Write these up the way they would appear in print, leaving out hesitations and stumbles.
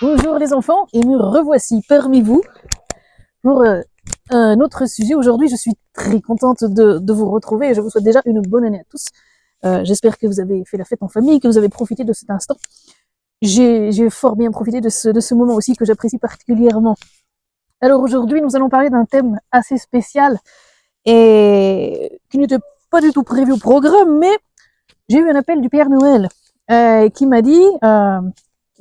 Bonjour les enfants, et me revoici parmi vous pour un autre sujet. Aujourd'hui, je suis très contente de vous retrouver et je vous souhaite déjà une bonne année à tous. J'espère que vous avez fait la fête en famille, que vous avez profité de cet instant. J'ai fort bien profité de ce moment aussi que j'apprécie particulièrement. Alors aujourd'hui, nous allons parler d'un thème assez spécial et qui n'était pas du tout prévu au programme, mais j'ai eu un appel du Père Noël qui m'a dit,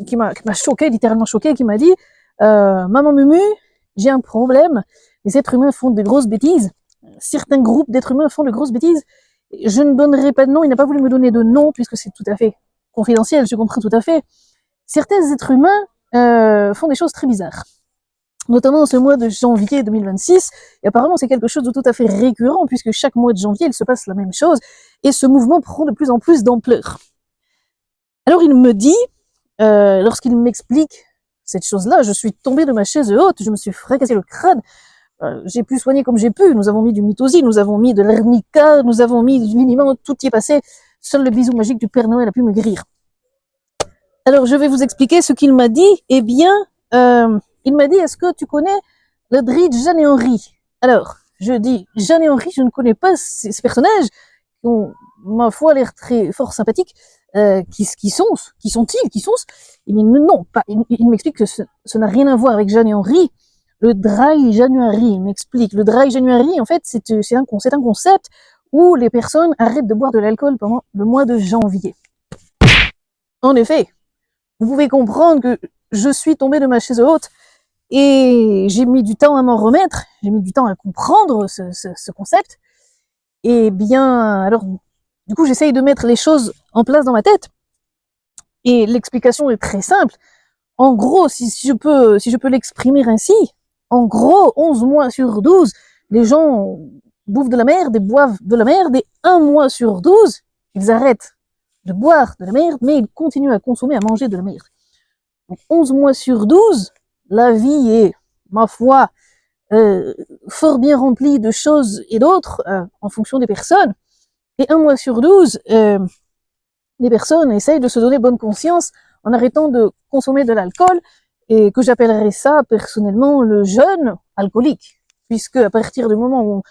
qui m'a choqué, littéralement choqué, qui m'a dit Maman Mumu, j'ai un problème, les êtres humains font de grosses bêtises, certains groupes d'êtres humains font de grosses bêtises, je ne donnerai pas de nom, il n'a pas voulu me donner de nom puisque c'est tout à fait confidentiel, je comprends tout à fait. Certains êtres humains font des choses très bizarres, notamment en ce mois de janvier 2026, et apparemment c'est quelque chose de tout à fait récurrent, puisque chaque mois de janvier, il se passe la même chose, et ce mouvement prend de plus en plus d'ampleur. Alors il me dit, lorsqu'il m'explique cette chose-là, je suis tombée de ma chaise haute, je me suis fracassé le crâne, j'ai pu soigner comme j'ai pu, nous avons mis du Mythosi, nous avons mis de l'arnica, nous avons mis du liniment, tout y est passé, seul le bisou magique du Père Noël a pu me guérir. Alors je vais vous expliquer ce qu'il m'a dit, eh bien, il m'a dit, est-ce que tu connais le druide Jeanne et Henri? Alors, je dis, Jeanne et Henri, je ne connais pas ces personnages qui ont, ma foi, l'air très fort sympathiques. Qui sont-ils? Qui sont Eh bien, non, pas. Il m'explique que ce n'a rien à voir avec Jeanne et Henri. Le Dry January, il m'explique. Le Dry January, en fait, c'est un concept où les personnes arrêtent de boire de l'alcool pendant le mois de janvier. En effet, vous pouvez comprendre que je suis tombée de ma chaise haute et j'ai mis du temps à m'en remettre, j'ai mis du temps à comprendre ce concept. Et bien, alors, du coup, j'essaye de mettre les choses en place dans ma tête. Et l'explication est très simple. En gros, si je peux l'exprimer ainsi, en gros, 11 mois sur 12, les gens bouffent de la merde et boivent de la merde, et 1 mois sur 12, ils arrêtent de boire de la merde, mais ils continuent à consommer, à manger de la merde. Donc 11 mois sur 12, la vie est, ma foi, fort bien remplie de choses et d'autres, en fonction des personnes. Et 1 mois sur 12, les personnes essayent de se donner bonne conscience en arrêtant de consommer de l'alcool, et que j'appellerais ça personnellement le jeûne alcoolique, puisque à partir du moment où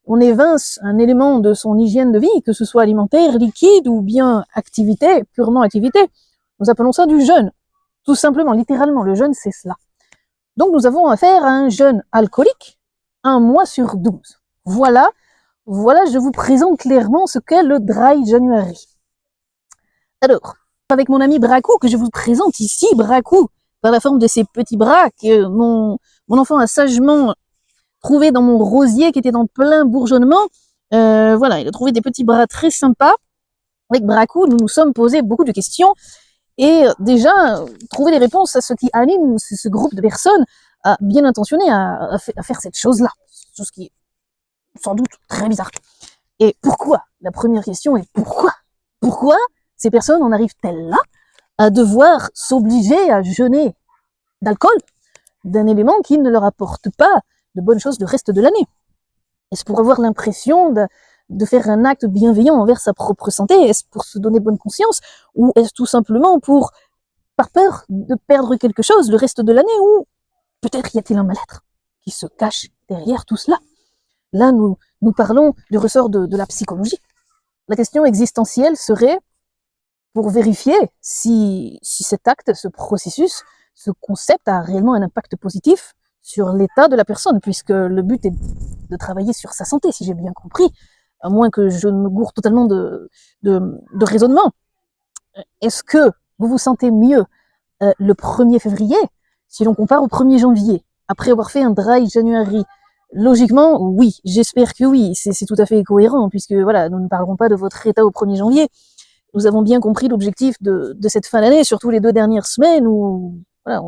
on évince un élément de son hygiène de vie, que ce soit alimentaire, liquide ou bien activité, purement activité, nous appelons ça du jeûne. Tout simplement, littéralement, le jeûne, c'est cela. Donc nous avons affaire à un jeûne alcoolique, 1 mois sur 12. Voilà, je vous présente clairement ce qu'est le Dry January. Alors, avec mon ami Bracou, que je vous présente ici, Bracou, par la forme de ses petits bras que mon enfant a sagement trouvé dans mon rosier qui était en plein bourgeonnement. Voilà, il a trouvé des petits bras très sympas. Avec Bracou, nous nous sommes posé beaucoup de questions et déjà trouver des réponses à ce qui anime ce groupe de personnes bien intentionnées à faire cette chose-là. Chose qui est sans doute très bizarre. Et pourquoi? La première question est pourquoi? Pourquoi ces personnes en arrivent-elles là à devoir s'obliger à jeûner d'alcool, d'un élément qui ne leur apporte pas de bonnes choses le reste de l'année? Est-ce pour avoir l'impression de faire un acte bienveillant envers sa propre santé? Est-ce pour se donner bonne conscience? Ou est-ce tout simplement par peur de perdre quelque chose le reste de l'année? Ou peut-être y a-t-il un mal-être qui se cache derrière tout cela? Là, nous parlons du ressort de la psychologie. La question existentielle serait, pour vérifier si cet acte, ce processus, ce concept a réellement un impact positif sur l'état de la personne, puisque le but est de travailler sur sa santé, si j'ai bien compris, à moins que je me gourre totalement de raisonnement. Est-ce que vous vous sentez mieux le 1er février si l'on compare au 1er janvier, après avoir fait un Dry January? Logiquement, oui, j'espère que oui, c'est tout à fait cohérent, puisque voilà, nous ne parlerons pas de votre état au 1er janvier. Nous avons bien compris l'objectif de cette fin d'année, surtout les 2 dernières semaines où, voilà,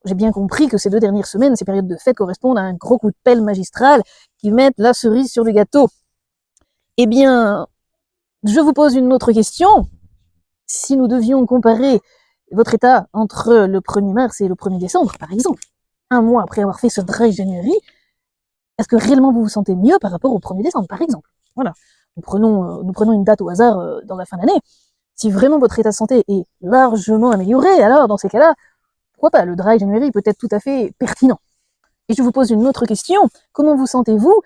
j'ai bien compris que ces 2 dernières semaines, ces périodes de fête correspondent à un gros coup de pelle magistral qui met la cerise sur le gâteau. Eh bien, je vous pose une autre question. Si nous devions comparer votre état entre le 1er mars et le 1er décembre, par exemple, 1 mois après avoir fait ce Dry January, est-ce que réellement vous vous sentez mieux par rapport au 1er décembre, par exemple? Voilà. Nous prenons une date au hasard dans la fin d'année. Si vraiment votre état de santé est largement amélioré, alors dans ces cas-là, pourquoi pas, le dry January peut être tout à fait pertinent. Et je vous pose une autre question, comment vous sentez-vous,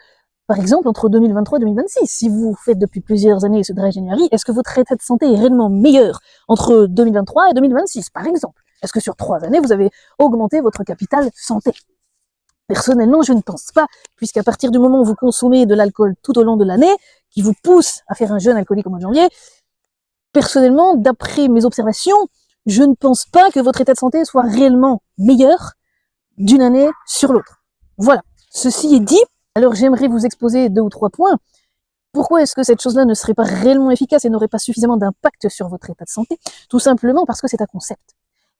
par exemple, entre 2023 et 2026? Si vous faites depuis plusieurs années ce dry January, est-ce que votre état de santé est réellement meilleur entre 2023 et 2026, par exemple? Est-ce que sur 3 années, vous avez augmenté votre capital santé? Personnellement, je ne pense pas, puisqu'à partir du moment où vous consommez de l'alcool tout au long de l'année, qui vous pousse à faire un jeûne alcoolique au mois de janvier, personnellement, d'après mes observations, je ne pense pas que votre état de santé soit réellement meilleur d'une année sur l'autre. Voilà. Ceci est dit, alors j'aimerais vous exposer 2 ou 3 points. Pourquoi est-ce que cette chose-là ne serait pas réellement efficace et n'aurait pas suffisamment d'impact sur votre état de santé? Tout simplement parce que c'est un concept.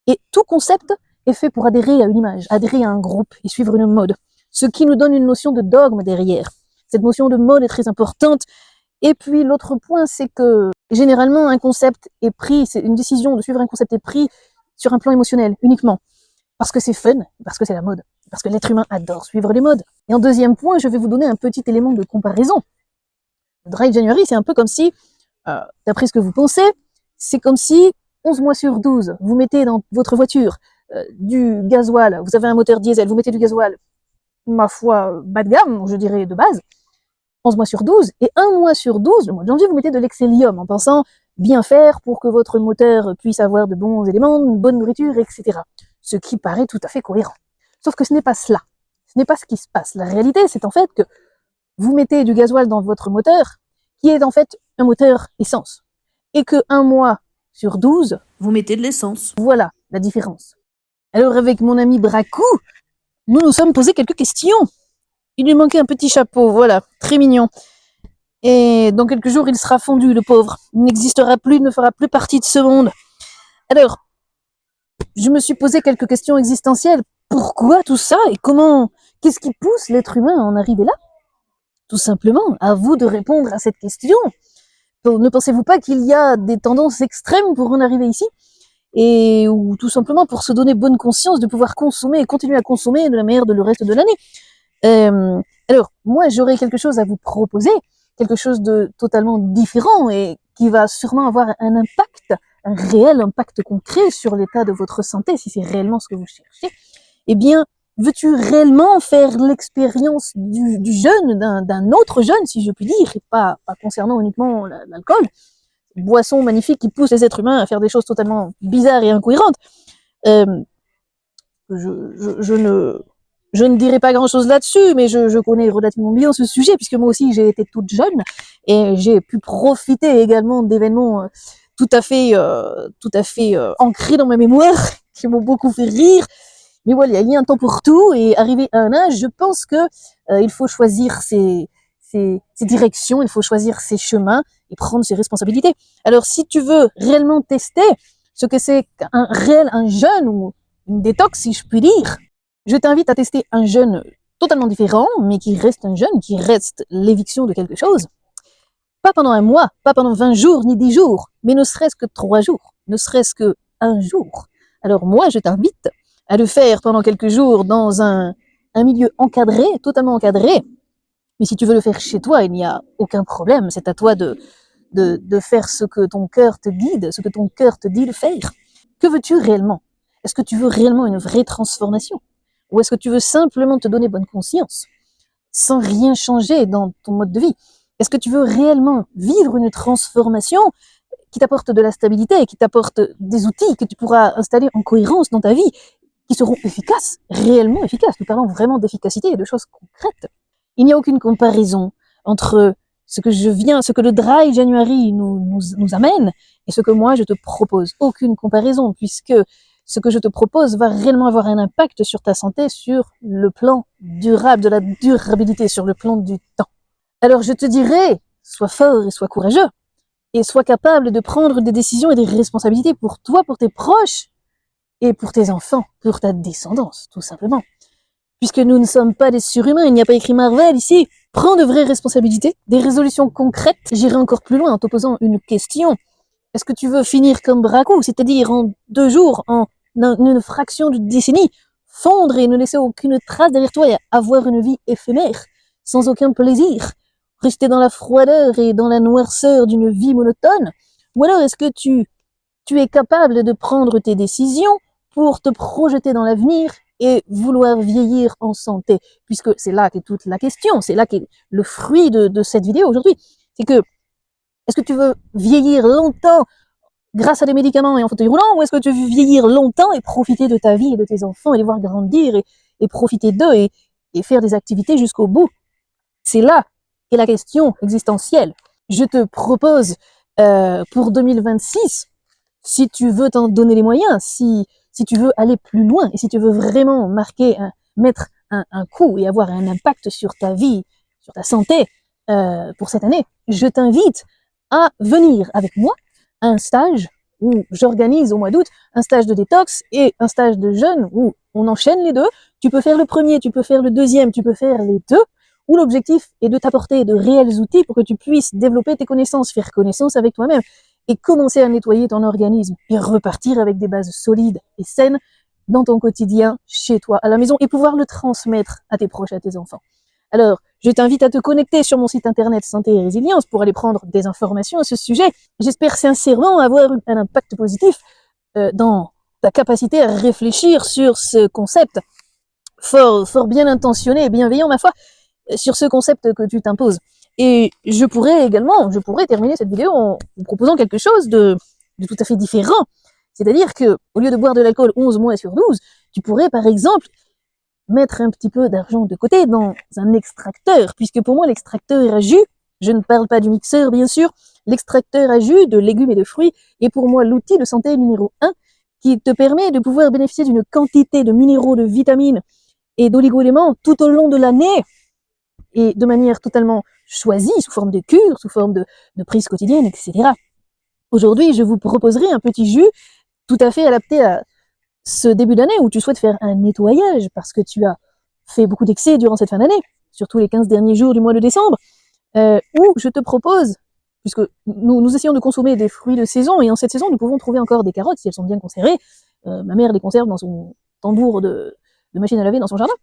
Et tout concept est fait pour adhérer à une image, adhérer à un groupe et suivre une mode. Ce qui nous donne une notion de dogme derrière. Cette notion de mode est très importante. Et puis l'autre point, c'est que généralement un concept est pris, c'est une décision de suivre un concept est pris sur un plan émotionnel uniquement. Parce que c'est fun, parce que c'est la mode, parce que l'être humain adore suivre les modes. Et en deuxième point, je vais vous donner un petit élément de comparaison. Le dry January, c'est un peu comme si, d'après ce que vous pensez, c'est comme si 11 mois sur 12, vous mettez dans votre voiture du gasoil, vous avez un moteur diesel, vous mettez du gasoil, ma foi, bas de gamme, je dirais de base, 11 mois sur 12, et 1 mois sur 12, le mois de janvier, vous mettez de l'excellium en pensant bien faire pour que votre moteur puisse avoir de bons éléments, une bonne nourriture, etc. Ce qui paraît tout à fait cohérent. Sauf que ce n'est pas cela. Ce n'est pas ce qui se passe. La réalité, c'est en fait que vous mettez du gasoil dans votre moteur, qui est en fait un moteur essence. Et que 1 mois sur 12, vous mettez de l'essence. Voilà la différence. Alors avec mon ami Bracou, nous nous sommes posé quelques questions. Il lui manquait un petit chapeau, voilà, très mignon. Et dans quelques jours, il sera fondu, le pauvre. Il n'existera plus, il ne fera plus partie de ce monde. Alors, je me suis posé quelques questions existentielles. Pourquoi tout ça et comment, qu'est-ce qui pousse l'être humain à en arriver là? Tout simplement, à vous de répondre à cette question. Ne pensez-vous pas qu'il y a des tendances extrêmes pour en arriver ici? Et ou tout simplement pour se donner bonne conscience de pouvoir consommer et continuer à consommer de la manière de le reste de l'année. Alors, moi, j'aurais quelque chose à vous proposer, quelque chose de totalement différent et qui va sûrement avoir un impact, un réel impact concret sur l'état de votre santé, si c'est réellement ce que vous cherchez. Eh bien, veux-tu réellement faire l'expérience du jeûne, d'un autre jeûne, si je puis dire, et pas concernant uniquement l'alcool, boisson magnifique qui pousse les êtres humains à faire des choses totalement bizarres et incohérentes. Je ne dirai pas grand-chose là-dessus, mais je connais relativement bien ce sujet, puisque moi aussi j'ai été toute jeune, et j'ai pu profiter également d'événements tout à fait ancrés dans ma mémoire, qui m'ont beaucoup fait rire. Mais voilà, il y a un temps pour tout, et arrivé à un âge, je pense que il faut choisir ses directions, il faut choisir ses chemins et prendre ses responsabilités. Alors, si tu veux réellement tester ce que c'est un jeûne ou une détox, si je puis dire, je t'invite à tester un jeûne totalement différent, mais qui reste un jeûne, qui reste l'éviction de quelque chose. Pas pendant 1 mois, pas pendant 20 jours, ni 10 jours, mais ne serait-ce que 3 jours, ne serait-ce que 1 jour. Alors moi, je t'invite à le faire pendant quelques jours dans un milieu encadré, totalement encadré. Mais si tu veux le faire chez toi, il n'y a aucun problème. C'est à toi de faire ce que ton cœur te guide, ce que ton cœur te dit de faire. Que veux-tu réellement? Est-ce que tu veux réellement une vraie transformation? Ou est-ce que tu veux simplement te donner bonne conscience, sans rien changer dans ton mode de vie? Est-ce que tu veux réellement vivre une transformation qui t'apporte de la stabilité, qui t'apporte des outils que tu pourras installer en cohérence dans ta vie, qui seront efficaces, réellement efficaces? Nous parlons vraiment d'efficacité et de choses concrètes. Il n'y a aucune comparaison entre ce que le dry January nous amène et ce que moi je te propose. Aucune comparaison, puisque ce que je te propose va réellement avoir un impact sur ta santé, sur le plan durable, de la durabilité, sur le plan du temps. Alors je te dirais, sois fort et sois courageux, et sois capable de prendre des décisions et des responsabilités pour toi, pour tes proches, et pour tes enfants, pour ta descendance, tout simplement. Puisque nous ne sommes pas des surhumains, il n'y a pas écrit Marvel ici. Prends de vraies responsabilités, des résolutions concrètes. J'irai encore plus loin en te posant une question. Est-ce que tu veux finir comme Bracou, c'est-à-dire en 2 jours, en une fraction de décennie, fondre et ne laisser aucune trace derrière toi et avoir une vie éphémère, sans aucun plaisir, rester dans la froideur et dans la noirceur d'une vie monotone? Ou alors est-ce que tu es capable de prendre tes décisions pour te projeter dans l'avenir et vouloir vieillir en santé, puisque c'est là qu'est toute la question, c'est là qu'est le fruit de cette vidéo aujourd'hui. C'est que, est-ce que tu veux vieillir longtemps grâce à des médicaments et en fauteuil roulant, ou est-ce que tu veux vieillir longtemps et profiter de ta vie et de tes enfants et les voir grandir et profiter d'eux et faire des activités jusqu'au bout? C'est là qu'est la question existentielle. Je te propose pour 2026, si tu veux t'en donner les moyens, si tu veux aller plus loin et si tu veux vraiment mettre un coup et avoir un impact sur ta vie, sur ta santé pour cette année, je t'invite à venir avec moi à un stage où j'organise au mois d'août un stage de détox et un stage de jeûne où on enchaîne les deux. Tu peux faire le premier, tu peux faire le deuxième, tu peux faire les deux, où l'objectif est de t'apporter de réels outils pour que tu puisses développer tes connaissances, faire connaissance avec toi-même et commencer à nettoyer ton organisme et repartir avec des bases solides et saines dans ton quotidien, chez toi, à la maison, et pouvoir le transmettre à tes proches, à tes enfants. Alors, je t'invite à te connecter sur mon site internet Santé et Résilience pour aller prendre des informations à ce sujet. J'espère sincèrement avoir un impact positif dans ta capacité à réfléchir sur ce concept fort bien intentionné et bienveillant, ma foi, sur ce concept que tu t'imposes. Et je pourrais terminer cette vidéo en vous proposant quelque chose de tout à fait différent. C'est-à-dire que, au lieu de boire de l'alcool 11 mois sur 12, tu pourrais, par exemple, mettre un petit peu d'argent de côté dans un extracteur, puisque pour moi, l'extracteur à jus, je ne parle pas du mixeur, bien sûr, l'extracteur à jus de légumes et de fruits est pour moi l'outil de santé numéro 1 qui te permet de pouvoir bénéficier d'une quantité de minéraux, de vitamines et d'oligo-éléments tout au long de l'année et de manière totalement choisie, sous forme de cure, sous forme de prise quotidienne, etc. Aujourd'hui, je vous proposerai un petit jus tout à fait adapté à ce début d'année où tu souhaites faire un nettoyage parce que tu as fait beaucoup d'excès durant cette fin d'année, surtout les 15 derniers jours du mois de décembre, où je te propose, puisque nous essayons de consommer des fruits de saison, et en cette saison, nous pouvons trouver encore des carottes si elles sont bien conservées. Ma mère les conserve dans son tambour de machine à laver dans son jardin.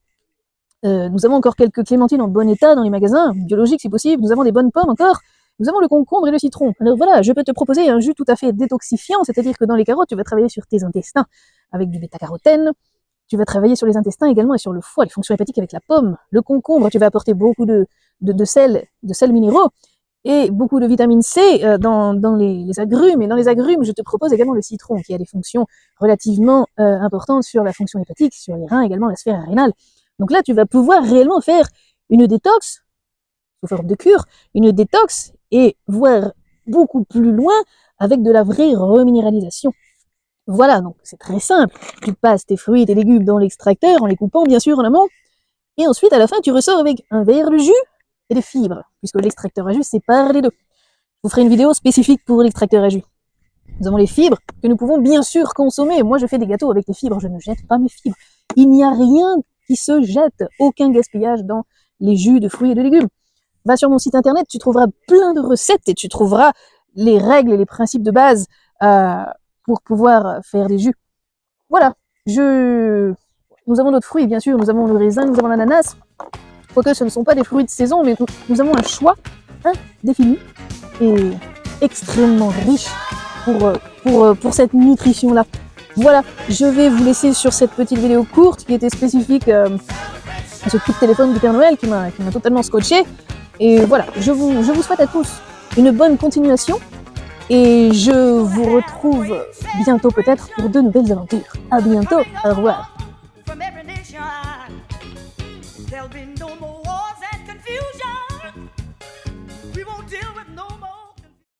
Nous avons encore quelques clémentines en bon état dans les magasins, biologiques si possible, nous avons des bonnes pommes encore, nous avons le concombre et le citron. Alors voilà, je peux te proposer un jus tout à fait détoxifiant, c'est-à-dire que dans les carottes, tu vas travailler sur tes intestins avec du bêta-carotène, tu vas travailler sur les intestins également et sur le foie, les fonctions hépatiques avec la pomme. Le concombre, tu vas apporter beaucoup de sels minéraux et beaucoup de vitamine C dans les agrumes. Et dans les agrumes, je te propose également le citron qui a des fonctions relativement importantes sur la fonction hépatique, sur les reins, également la sphère rénale. Donc là, tu vas pouvoir réellement faire une détox, sous forme de cure, une détox et voir beaucoup plus loin avec de la vraie reminéralisation. Voilà, donc c'est très simple. Tu passes tes fruits et tes légumes dans l'extracteur en les coupant bien sûr en amont. Et ensuite, à la fin, tu ressors avec un verre de jus et des fibres, puisque l'extracteur à jus sépare les deux. Je vous ferai une vidéo spécifique pour l'extracteur à jus. Nous avons les fibres que nous pouvons bien sûr consommer. Moi, je fais des gâteaux avec les fibres, je ne jette pas mes fibres. Il n'y a rien qui se jette, aucun gaspillage dans les jus de fruits et de légumes. Va sur mon site internet, tu trouveras plein de recettes et tu trouveras les règles et les principes de base pour pouvoir faire des jus. Voilà, nous avons d'autres fruits, bien sûr, nous avons le raisin, nous avons l'ananas, quoique ce ne sont pas des fruits de saison, mais nous avons un choix indéfini et extrêmement riche pour cette nutrition-là. Voilà, je vais vous laisser sur cette petite vidéo courte qui était spécifique à ce coup de téléphone du Père Noël qui m'a totalement scotché. Et voilà, je vous souhaite à tous une bonne continuation et je vous retrouve bientôt peut-être pour de nouvelles aventures. À bientôt, au revoir. There'll be no more wars and confusion.